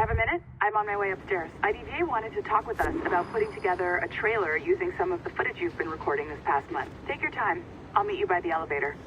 have a minute? I'm on my way upstairs. IDJ wanted to talk with us about putting together a trailer using some of the footage you've been recording this past month. Take your time. I'll meet you by the elevator.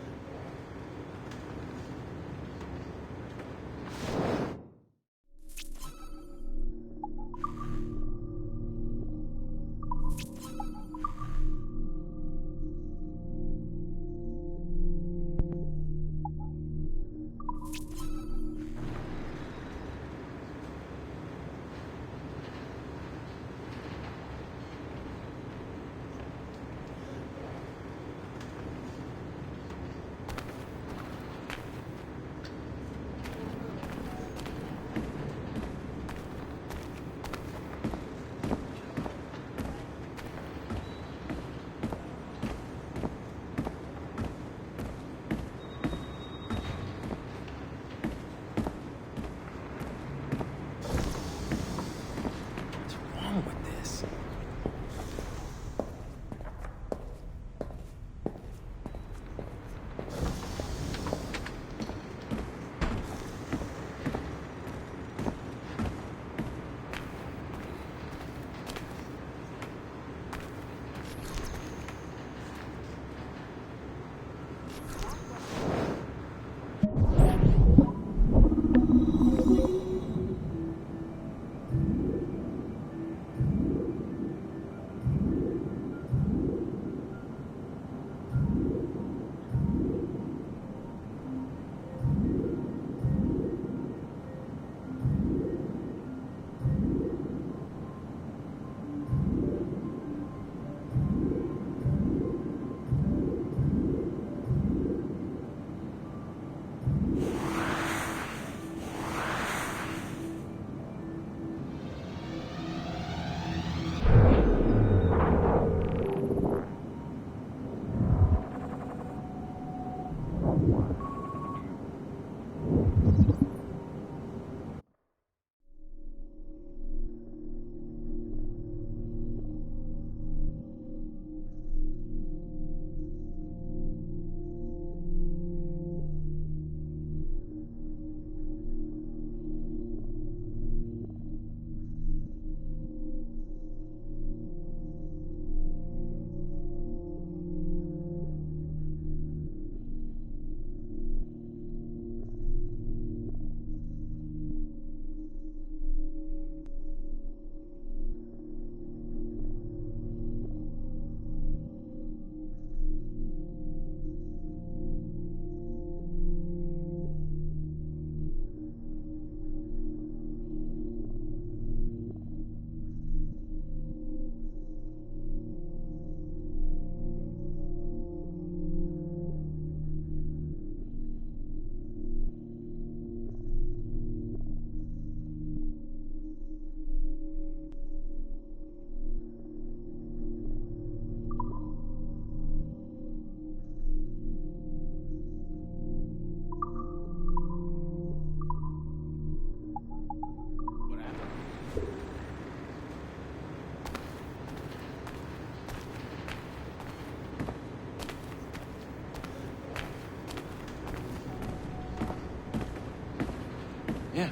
Yeah,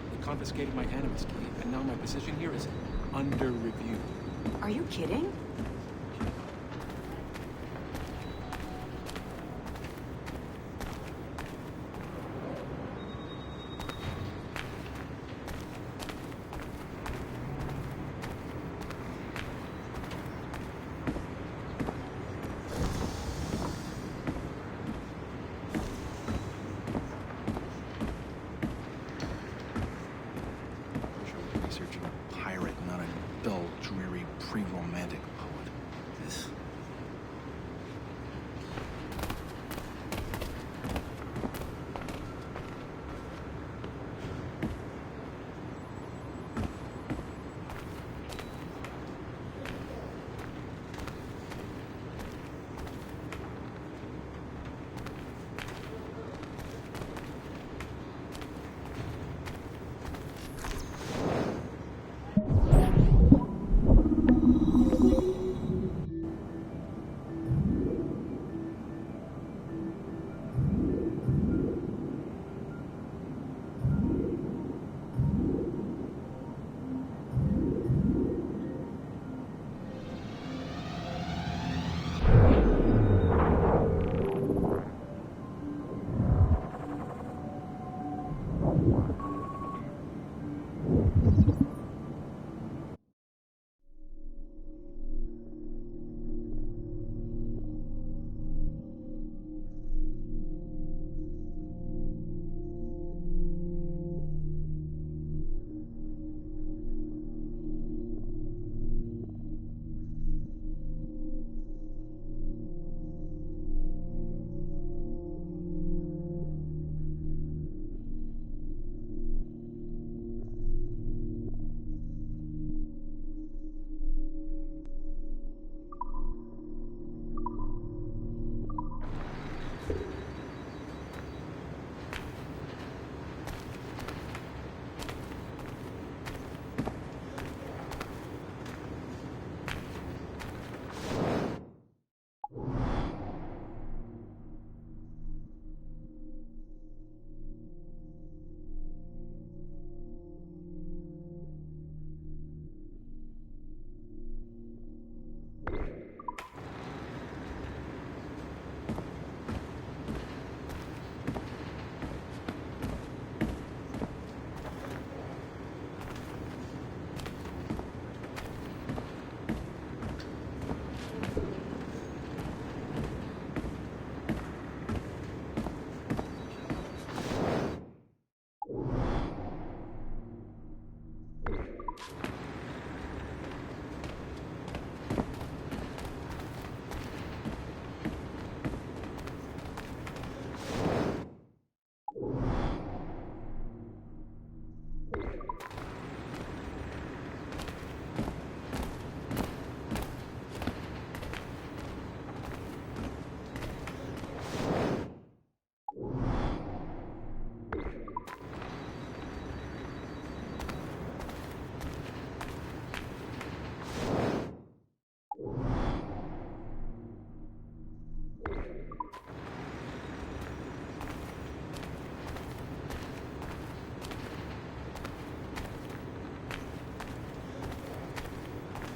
they confiscated my Animus key, and now my position here is under review. Are you kidding? Researching a pirate, not a dull, dreary, pre-romantic poet. This...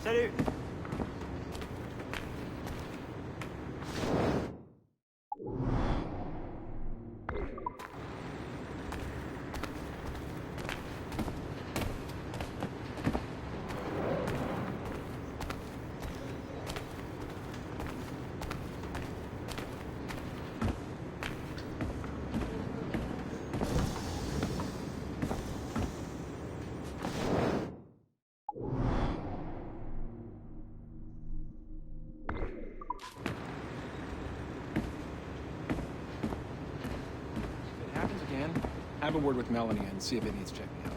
Salut. Have a word with Melanie and see if it needs checking out.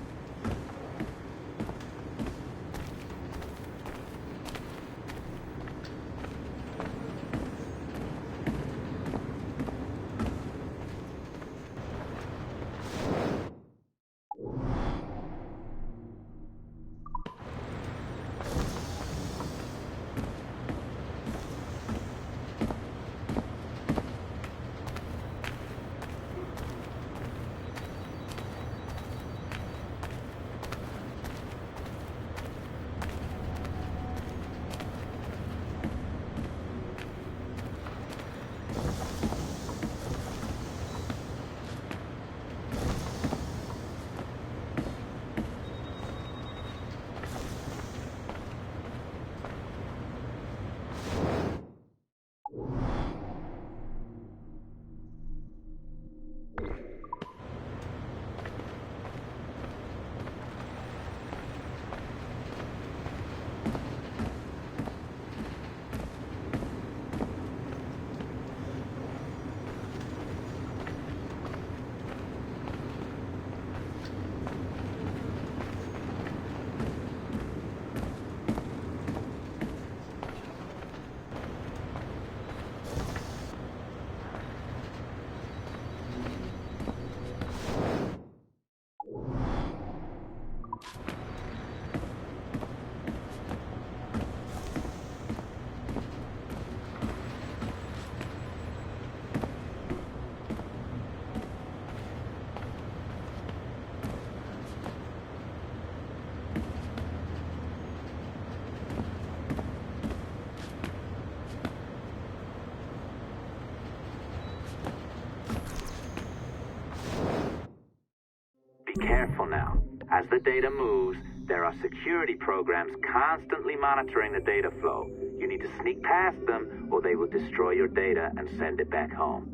Be careful now. As the data moves, there are security programs constantly monitoring the data flow. You need to sneak past them, or they will destroy your data and send it back home.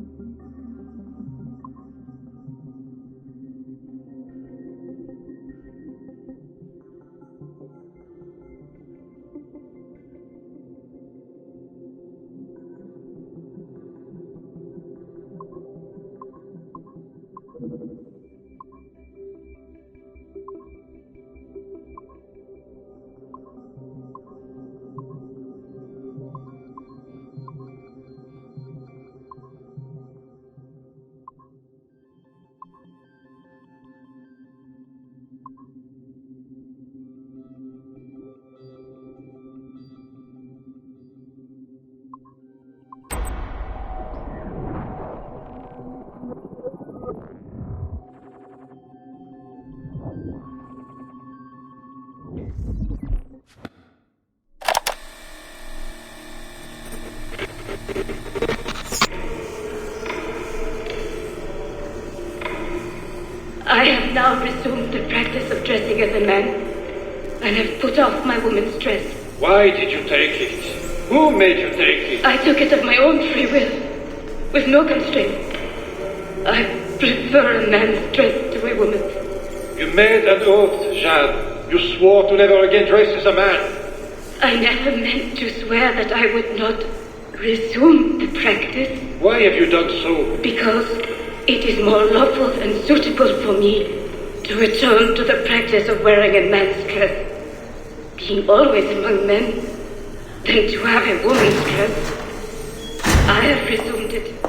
I have now resumed the practice of dressing as a man, and have put off my woman's dress. Why did you take it? Who made you take it? I took it of my own free will, with no constraints. I prefer a man's dress to a woman's. You made an oath, Jeanne. You swore to never again dress as a man. I never meant to swear that I would not resume the practice. Why have you done so? Because it is more lawful and suitable for me to return to the practice of wearing a man's dress, being always among men, than to have a woman's dress. I have resumed it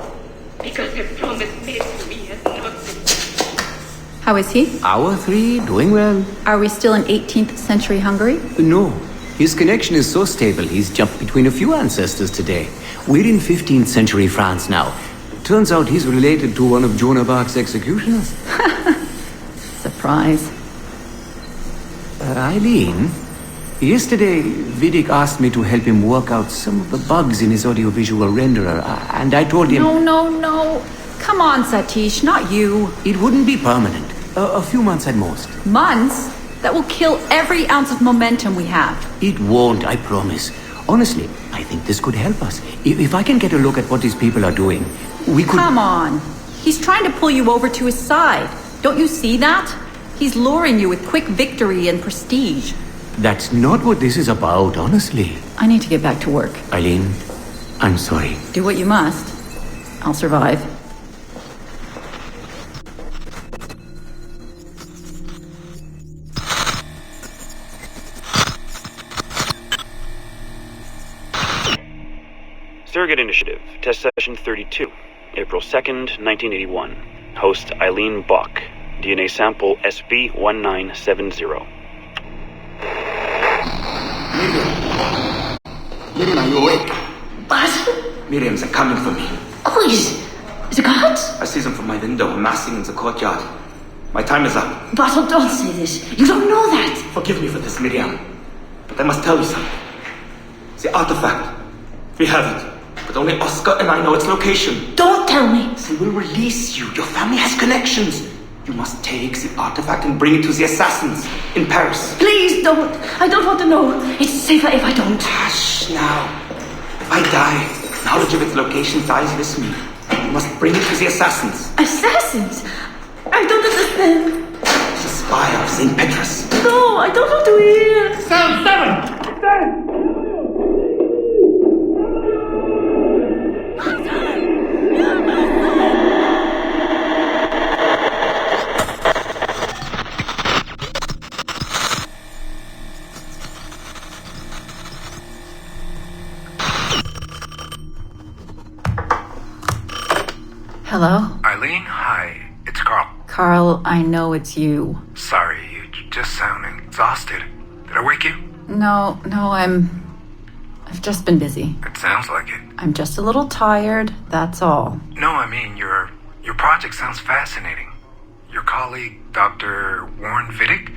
because a promise made to me has not been. How is he? Hour 3, doing well. Are we still in 18th century Hungary? No. His connection is so stable, he's jumped between a few ancestors today. We're in 15th century France now. Turns out he's related to one of Joan of Arc's executioners. Surprise. Eileen, Yesterday, Vidic asked me to help him work out some of the bugs in his audiovisual renderer, and I told him... No. Come on, Satish, not you. It wouldn't be permanent. A few months at most. Months? That will kill every ounce of momentum we have. It won't, I promise. Honestly, I think this could help us. If I can get a look at what these people are doing, we could... Come on. He's trying to pull you over to his side. Don't you see that? He's luring you with quick victory and prestige. That's not what this is about, honestly. I need to get back to work. Eileen, I'm sorry. Do what you must. I'll survive. Surrogate Initiative, Test Session 32, April 2nd, 1981. Host Eileen Bock. DNA sample SB1970. Miriam, are you awake? What? Miriam, they're coming for me. Oh, is it God? I see them from my window, amassing in the courtyard. My time is up. Basil, don't say this. You don't know that. Forgive me for this, Miriam. But I must tell you something. The artifact. We have it. But only Oscar and I know its location. Don't tell me. They will release you. Your family has connections. You must take the artifact and bring it to the assassins in Paris. Please don't. I don't want to know. It's safer if I don't. Hush now. If I die, knowledge of its location dies with me. You must bring it to the assassins. Assassins? I don't understand. The spire of St. Petrus. No, I don't want to hear. Cell 7! Hello? Eileen, hi. It's Carl. Carl, I know it's you. Sorry, you just sound exhausted. Did I wake you? No, I've just been busy. It sounds like it. I'm just a little tired, that's all. No, I mean, your project sounds fascinating. Your colleague, Dr. Warren Vidic,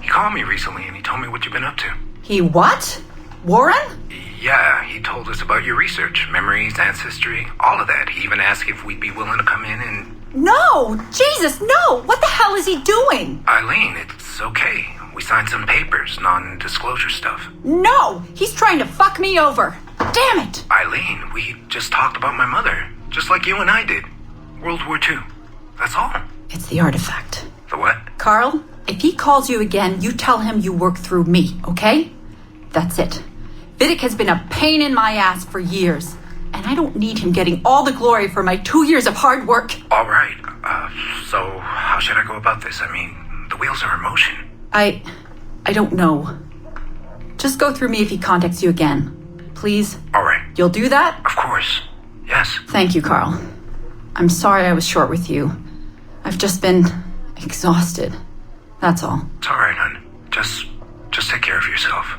he called me recently and he told me what you've been up to. He what? Warren? Yeah, he told us about your research, memories, ancestry, all of that. He even asked if we'd be willing to come in and... No! Jesus, no! What the hell is he doing? Eileen, it's okay. We signed some papers, non-disclosure stuff. No! He's trying to fuck me over! Damn it! Eileen, we just talked about my mother, just like you and I did. World War II. That's all. It's the artifact. The what? Carl, if he calls you again, you tell him you work through me, okay? That's it. Vidic has been a pain in my ass for years, and I don't need him getting all the glory for my 2 years of hard work. All right. So how should I go about this? I mean, the wheels are in motion. I don't know. Just go through me if he contacts you again. Please? All right. You'll do that? Of course. Yes. Thank you, Carl. I'm sorry I was short with you. I've just been exhausted. That's all. It's all right, hon. Just take care of yourself.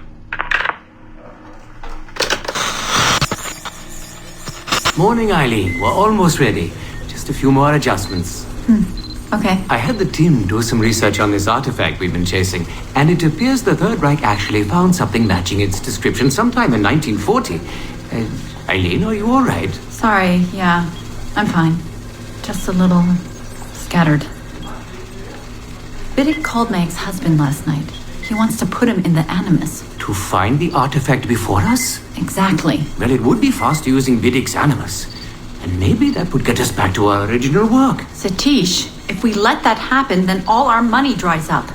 Morning, Eileen. We're almost ready. Just a few more adjustments. Okay. I had the team do some research on this artifact we've been chasing, and it appears the Third Reich actually found something matching its description sometime in 1940. Eileen, are you all right? Sorry, yeah. I'm fine. Just a little scattered. Vidic called my ex-husband last night. He wants to put him in the Animus. To find the artifact before us? Exactly. Well, it would be faster using Vidic's Animus. And maybe that would get us back to our original work. Satish, if we let that happen, then all our money dries up.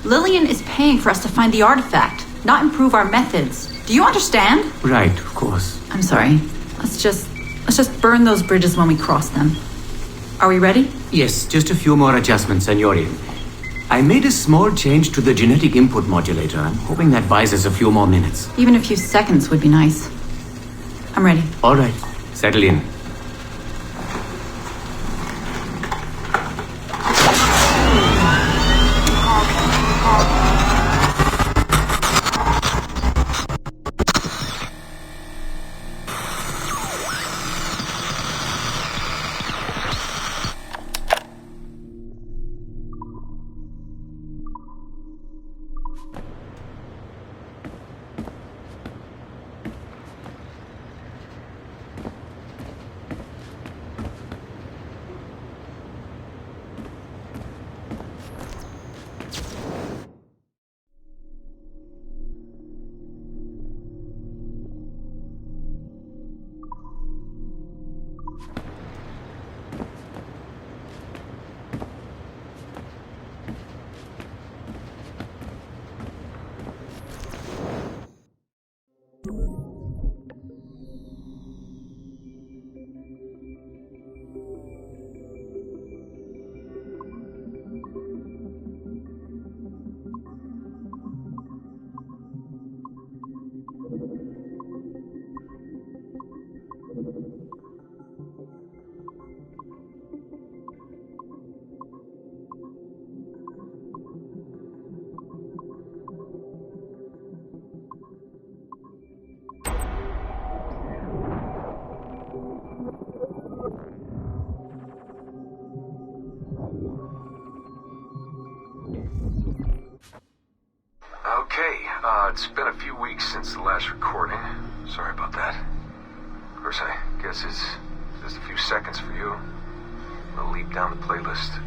Lillian is paying for us to find the artifact, not improve our methods. Do you understand? Right, of course. I'm sorry. Let's just burn those bridges when we cross them. Are we ready? Yes, just a few more adjustments, Senorian. I made a small change to the genetic input modulator. I'm hoping that buys us a few more minutes. Even a few seconds would be nice. I'm ready. All right, settle in. it's been a few weeks since the last recording. Sorry about that. Of course, I guess it's just a few seconds for you. I'll leap down the playlist.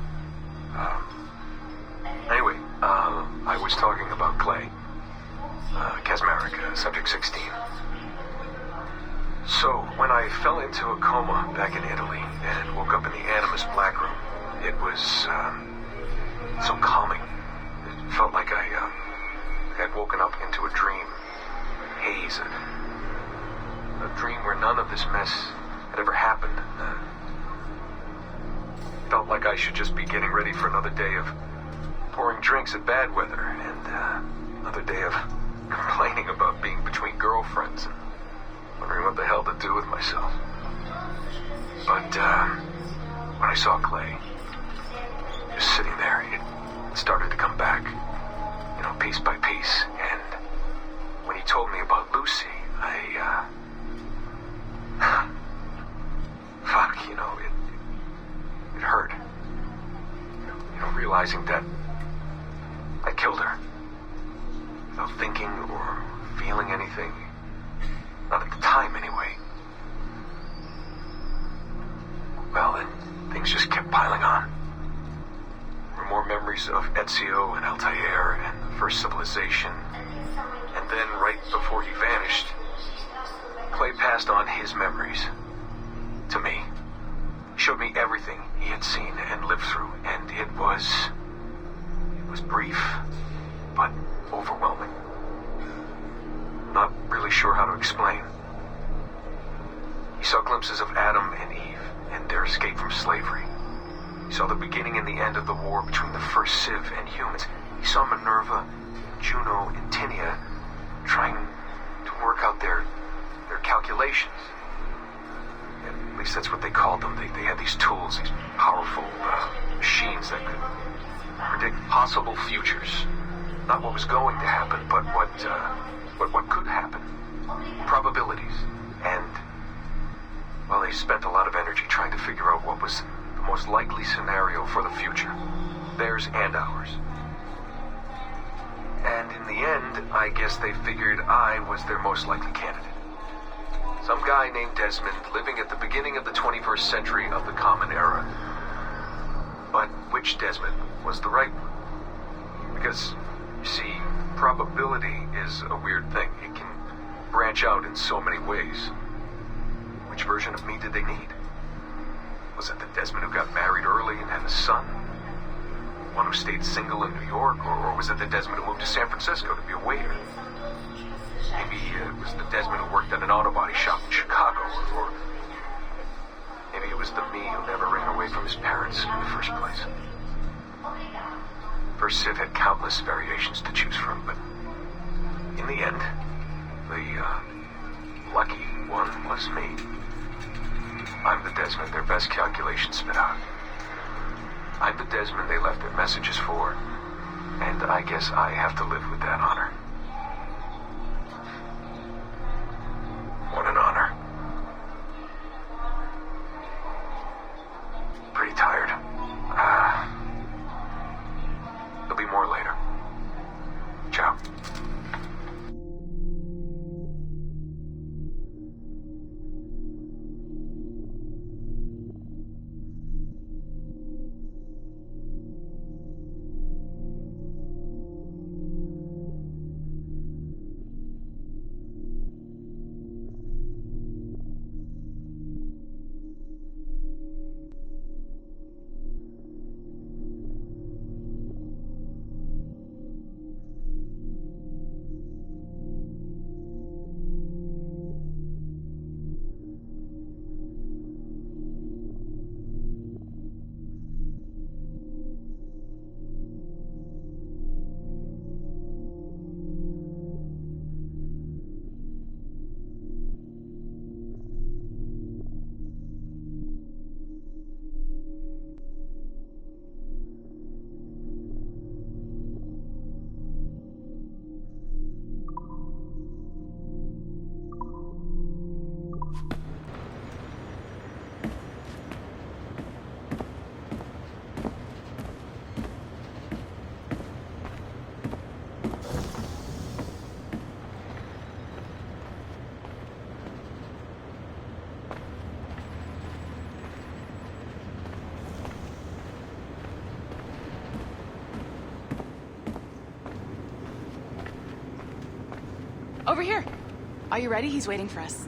Anyway, I was talking about Clay. Casmeric, Subject 16. So, when I fell into a coma back in Italy and woke up in the Animus Black Room, it was, so calming. It felt like I had woken up into a dream. Haze. A dream where none of this mess had ever happened. Felt like I should just be getting ready for another day of pouring drinks at bad weather and another day of complaining about being between girlfriends and wondering what the hell to do with myself. But when I saw Clay just sitting there, it started to come back, piece by piece. And when he told me about Lucy, it hurt. Realizing that I killed her without thinking or feeling anything. Not at the time, anyway. Well, then things just kept piling on. There were more memories of Ezio and Altair and the First Civilization. And then, right before he vanished, Clay passed on his memories to me. He showed me everything he had seen and lived through, and it was brief, but overwhelming. Not really sure how to explain. He saw glimpses of Adam and Eve and their escape from slavery. He saw the beginning and the end of the war between the first Civ and humans. He saw Minerva, Juno, and Tinia trying to work out their calculations. At least that's what they called them. They had these tools, these powerful machines that could predict possible futures. Not what was going to happen, but what could happen. Probabilities. And, well, they spent a lot of energy trying to figure out what was the most likely scenario for the future. Theirs and ours. And in the end, I guess they figured I was their most likely candidate. Some guy named Desmond living at the beginning of the 21st century of the Common Era. But which Desmond was the right one? Because, you see, probability is a weird thing. It can branch out in so many ways. Which version of me did they need? Was it the Desmond who got married early and had a son? One who stayed single in New York? Or was it the Desmond who moved to San Francisco to be a waiter? Maybe it was the Desmond who worked at an auto body shop in Chicago, or maybe it was the me who never ran away from his parents in the first place. First Civ had countless variations to choose from, but in the end, the lucky one was me. I'm the Desmond their best calculations spit out. I'm the Desmond they left their messages for, and I guess I have to live with that honor. What an honor. Pretty tired. There'll be more later. Ciao. Over here. Are you ready? He's waiting for us.